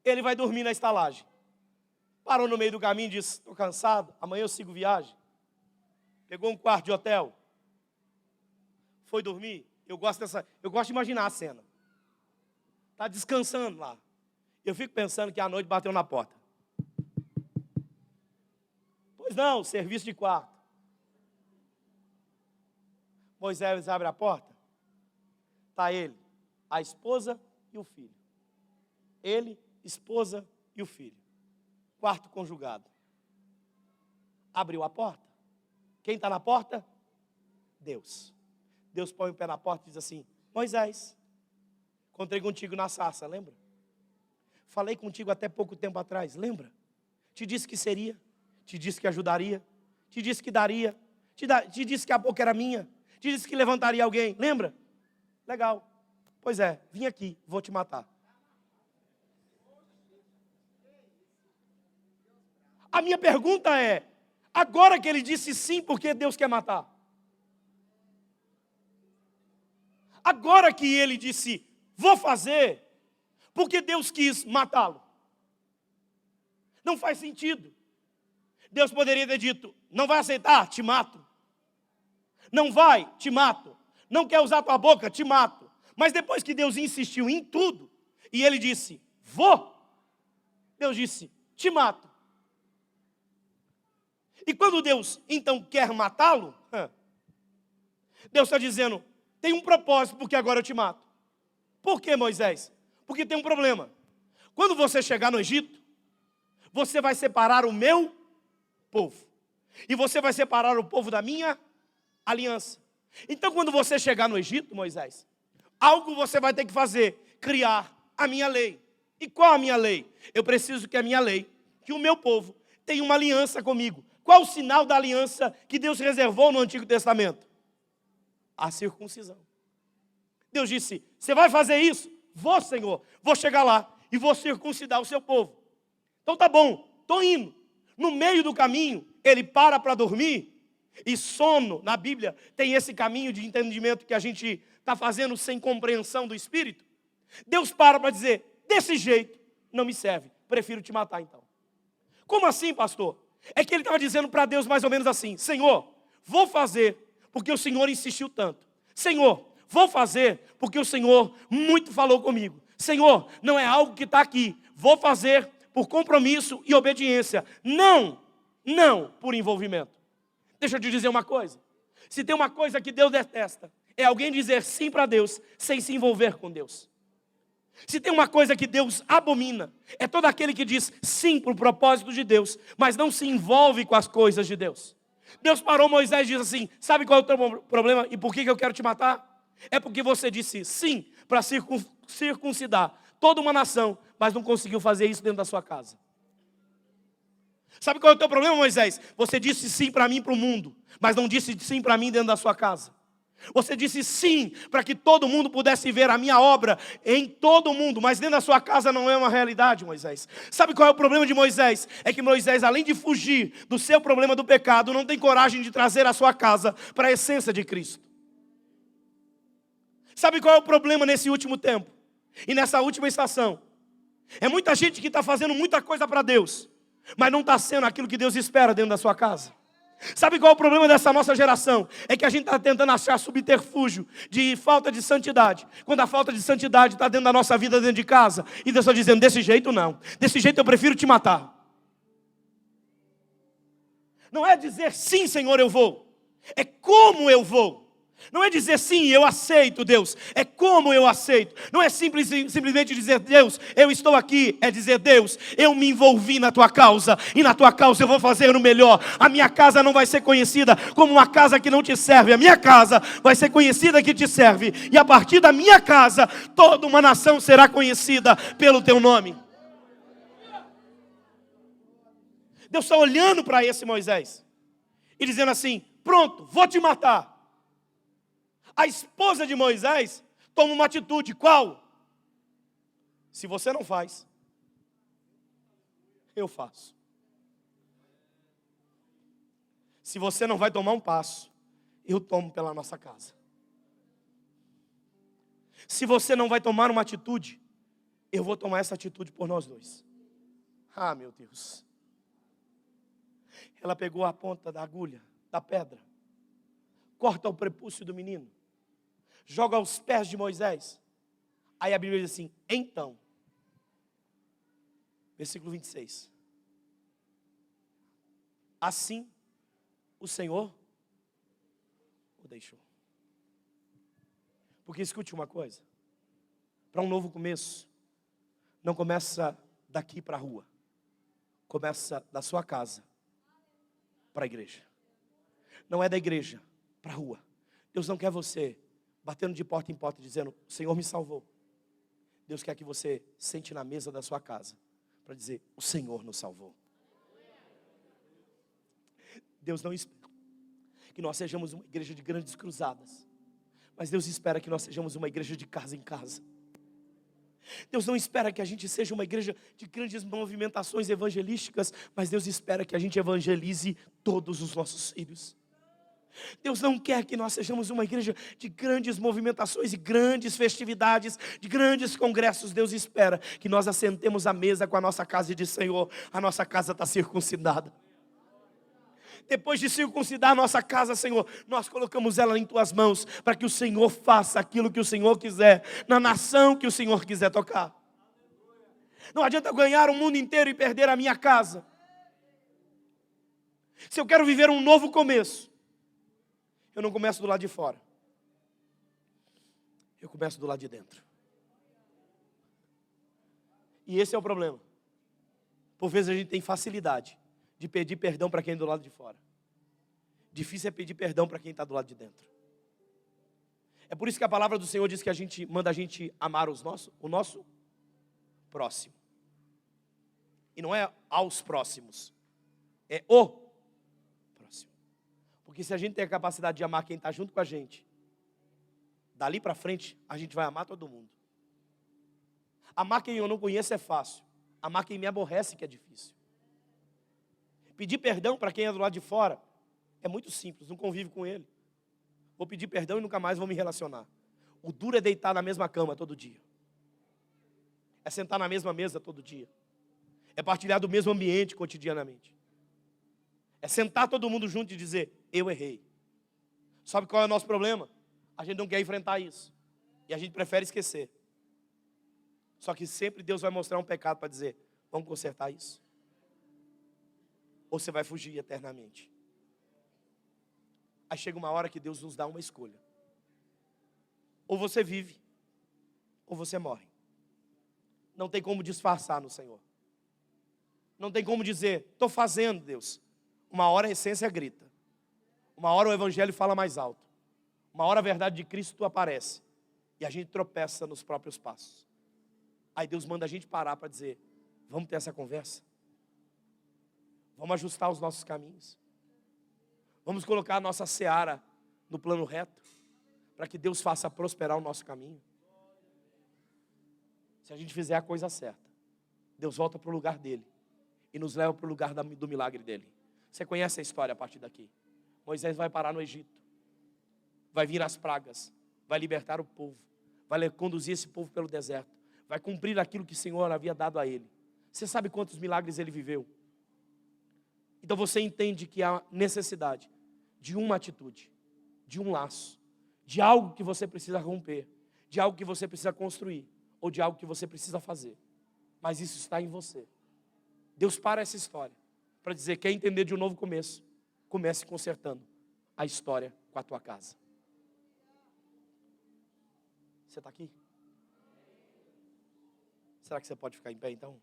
Ele vai dormir na estalagem. Parou no meio do caminho e disse: estou cansado, amanhã eu sigo viagem. Pegou um quarto de hotel. Foi dormir. Eu gosto de imaginar a cena. Está descansando lá. Eu fico pensando que à noite bateu na porta. Pois não, serviço de quarto. Moisés abre a porta. Está ele, a esposa e o filho. Ele, esposa e o filho. Quarto conjugado. Abriu a porta. Quem está na porta? Deus. Deus põe o pé na porta e diz assim: Moisés, encontrei contigo na sarça, lembra? Falei contigo até pouco tempo atrás, lembra? Te disse que seria, te disse que ajudaria, te disse que daria, te disse que a boca era minha, te disse que levantaria alguém, lembra? Legal. Pois é, vim aqui, vou te matar. A minha pergunta é: agora que ele disse sim, por que Deus quer matar? Agora que ele disse vou fazer, por que Deus quis matá-lo? Não faz sentido. Deus poderia ter dito: não vai aceitar? Te mato. Não vai? Te mato. Não quer usar tua boca? Te mato. Mas depois que Deus insistiu em tudo, e ele disse vou, Deus disse: te mato. E quando Deus então quer matá-lo, Deus está dizendo: tem um propósito, porque agora eu te mato. Por que, Moisés? Porque tem um problema. Quando você chegar no Egito, você vai separar o meu povo. E você vai separar o povo da minha aliança. Então, quando você chegar no Egito, Moisés, algo você vai ter que fazer: criar a minha lei. E qual a minha lei? Eu preciso que a minha lei, que o meu povo, tenha uma aliança comigo. Qual o sinal da aliança que Deus reservou no Antigo Testamento? A circuncisão. Deus disse: você vai fazer isso? Vou, Senhor. Vou chegar lá e vou circuncidar o seu povo. Então tá bom, estou indo. No meio do caminho, ele para dormir. E sono, na Bíblia, tem esse caminho de entendimento que a gente está fazendo sem compreensão do Espírito. Deus para dizer: desse jeito não me serve, prefiro te matar então. Como assim, pastor? É que ele estava dizendo para Deus mais ou menos assim: Senhor, vou fazer porque o Senhor insistiu tanto. Senhor, vou fazer porque o Senhor muito falou comigo. Senhor, não é algo que está aqui. Vou fazer por compromisso e obediência. Não por envolvimento. Deixa eu te dizer uma coisa. Se tem uma coisa que Deus detesta, é alguém dizer sim para Deus sem se envolver com Deus. Se tem uma coisa que Deus abomina, é todo aquele que diz sim para o propósito de Deus, mas não se envolve com as coisas de Deus. Deus parou Moisés e disse assim: sabe qual é o teu problema e por que eu quero te matar? É porque você disse sim para circuncidar toda uma nação, mas não conseguiu fazer isso dentro da sua casa. Sabe qual é o teu problema, Moisés? Você disse sim para mim e para o mundo, mas não disse sim para mim dentro da sua casa. Você disse sim para que todo mundo pudesse ver a minha obra em todo o mundo, mas dentro da sua casa não é uma realidade, Moisés. Sabe qual é o problema de Moisés? É que Moisés, além de fugir do seu problema do pecado, não tem coragem de trazer a sua casa para a essência de Cristo. Sabe qual é o problema nesse último tempo e nessa última estação? É muita gente que está fazendo muita coisa para Deus, mas não está sendo aquilo que Deus espera dentro da sua casa. Sabe qual é o problema dessa nossa geração? É que a gente está tentando achar subterfúgio de falta de santidade, quando a falta de santidade está dentro da nossa vida, dentro de casa. E Deus está dizendo: desse jeito não, desse jeito eu prefiro te matar. Não é dizer sim, Senhor, eu vou, é como eu vou. Não é dizer sim, eu aceito, Deus, é como eu aceito. Não é simplesmente dizer: Deus, eu estou aqui. É dizer: Deus, eu me envolvi na tua causa, e na tua causa eu vou fazer o melhor. A minha casa não vai ser conhecida como uma casa que não te serve. A minha casa vai ser conhecida que te serve. E a partir da minha casa, toda uma nação será conhecida pelo teu nome. Deus está olhando para esse Moisés e dizendo assim: pronto, vou te matar. A esposa de Moisés toma uma atitude. Qual? Se você não faz, eu faço. Se você não vai tomar um passo, eu tomo pela nossa casa. Se você não vai tomar uma atitude, eu vou tomar essa atitude por nós dois. Ah, meu Deus. Ela pegou a ponta da agulha, da pedra, corta o prepúcio do menino, joga aos pés de Moisés. Aí a Bíblia diz assim: então, versículo 26. Assim o Senhor o deixou. Porque escute uma coisa: para um novo começo, não começa daqui para a rua, começa da sua casa para a igreja. Não é da igreja para a rua. Deus não quer você batendo de porta em porta dizendo: o Senhor me salvou. Deus quer que você sente na mesa da sua casa para dizer: o Senhor nos salvou. Deus não espera que nós sejamos uma igreja de grandes cruzadas, mas Deus espera que nós sejamos uma igreja de casa em casa. Deus não espera que a gente seja uma igreja de grandes movimentações evangelísticas, mas Deus espera que a gente evangelize todos os nossos filhos. Deus não quer que nós sejamos uma igreja de grandes movimentações e grandes festividades, de grandes congressos. Deus espera que nós assentemos à mesa com a nossa casa e diz: Senhor, a nossa casa está circuncidada. Depois de circuncidar a nossa casa, Senhor, nós colocamos ela em tuas mãos, para que o Senhor faça aquilo que o Senhor quiser, na nação que o Senhor quiser tocar. Não adianta ganhar o mundo inteiro e perder a minha casa. Se eu quero viver um novo começo, eu não começo do lado de fora, eu começo do lado de dentro. E esse é o problema. Por vezes a gente tem facilidade de pedir perdão para quem é do lado de fora. Difícil é pedir perdão para quem está do lado de dentro. É por isso que a palavra do Senhor diz que manda a gente amar o nosso próximo. E não é aos próximos, é o próximo. Porque se a gente tem a capacidade de amar quem está junto com a gente, dali para frente a gente vai amar todo mundo. Amar quem eu não conheço é fácil, amar quem me aborrece que é difícil. Pedir perdão para quem é do lado de fora é muito simples, não convivo com ele. Vou pedir perdão e nunca mais vou me relacionar. O duro é deitar na mesma cama todo dia. É sentar na mesma mesa todo dia. É partilhar do mesmo ambiente cotidianamente. É sentar todo mundo junto e dizer: eu errei. Sabe qual é o nosso problema? A gente não quer enfrentar isso. E a gente prefere esquecer. Só que sempre Deus vai mostrar um pecado para dizer: vamos consertar isso. Ou você vai fugir eternamente. Aí chega uma hora que Deus nos dá uma escolha. Ou você vive, ou você morre. Não tem como disfarçar no Senhor. Não tem como dizer, estou fazendo, Deus. Uma hora a essência grita. Uma hora o evangelho fala mais alto. Uma hora a verdade de Cristo aparece. E a gente tropeça nos próprios passos. Aí Deus manda a gente parar para dizer, vamos ter essa conversa? Vamos ajustar os nossos caminhos? Vamos colocar a nossa seara no plano reto? Para que Deus faça prosperar o nosso caminho? Se a gente fizer a coisa certa, Deus volta para o lugar dele e nos leva para o lugar do milagre dele. Você conhece a história a partir daqui? Moisés vai parar no Egito, vai vir as pragas, vai libertar o povo, vai conduzir esse povo pelo deserto, vai cumprir aquilo que o Senhor havia dado a ele. Você sabe quantos milagres ele viveu? Então você entende que há necessidade de uma atitude, de um laço, de algo que você precisa romper, de algo que você precisa construir, ou de algo que você precisa fazer. Mas isso está em você. Deus para essa história para dizer, quer entender de um novo começo? Comece consertando a história com a tua casa. Você está aqui? Será que você pode ficar em pé então?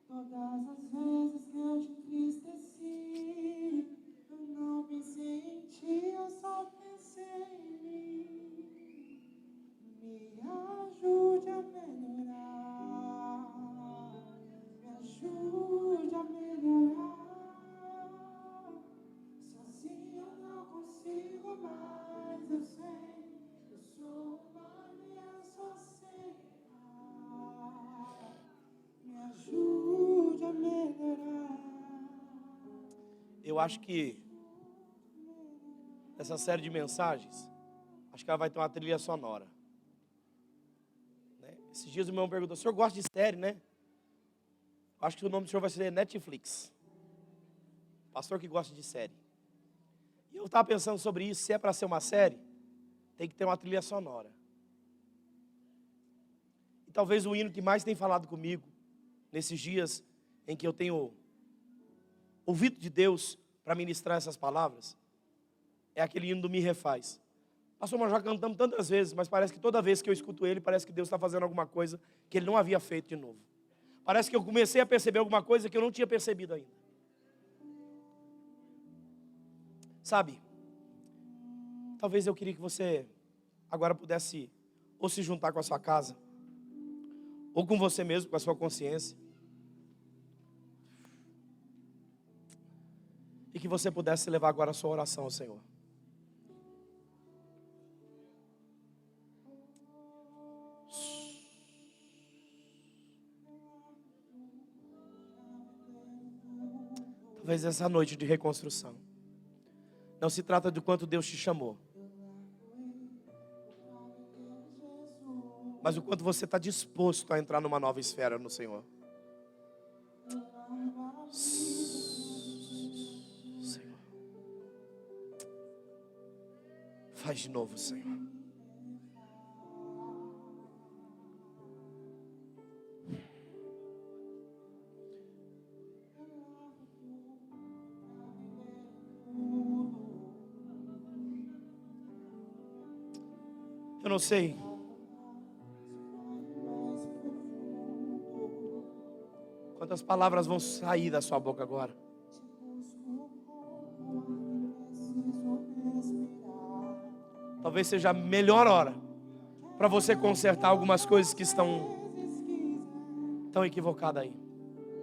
Todas as vezes que eu te entristeci, eu não pensei em ti, eu só pensei em mim. Me ajude a melhorar, me ajude a melhorar. Sozinho eu não consigo mais, eu sei, eu sou uma criança sem ar. Me ajude a melhorar. Eu acho que essa série de mensagens, acho que ela vai ter uma trilha sonora. Né? Esses dias o meu irmão perguntou, o senhor gosta de série, né? Acho que o nome do senhor vai ser Netflix. Pastor que gosta de série. E eu estava pensando sobre isso, se é para ser uma série, tem que ter uma trilha sonora. E talvez o hino que mais tem falado comigo, nesses dias em que eu tenho ouvido de Deus para ministrar essas palavras, é aquele hino do Me Refaz. Pastor, nós já cantamos tantas vezes, mas parece que toda vez que eu escuto ele, parece que Deus está fazendo alguma coisa que ele não havia feito de novo. Parece que eu comecei a perceber alguma coisa que eu não tinha percebido ainda. Sabe, talvez eu queria que você agora pudesse ou se juntar com a sua casa, ou com você mesmo, com a sua consciência, e que você pudesse levar agora a sua oração ao Senhor. Talvez essa noite de reconstrução não se trata de quanto Deus te chamou, mas o quanto você está disposto a entrar numa nova esfera no Senhor. Senhor, faz de novo, Senhor. Eu não sei quantas palavras vão sair da sua boca agora. Talvez seja a melhor hora para você consertar algumas coisas que estão equivocadas aí.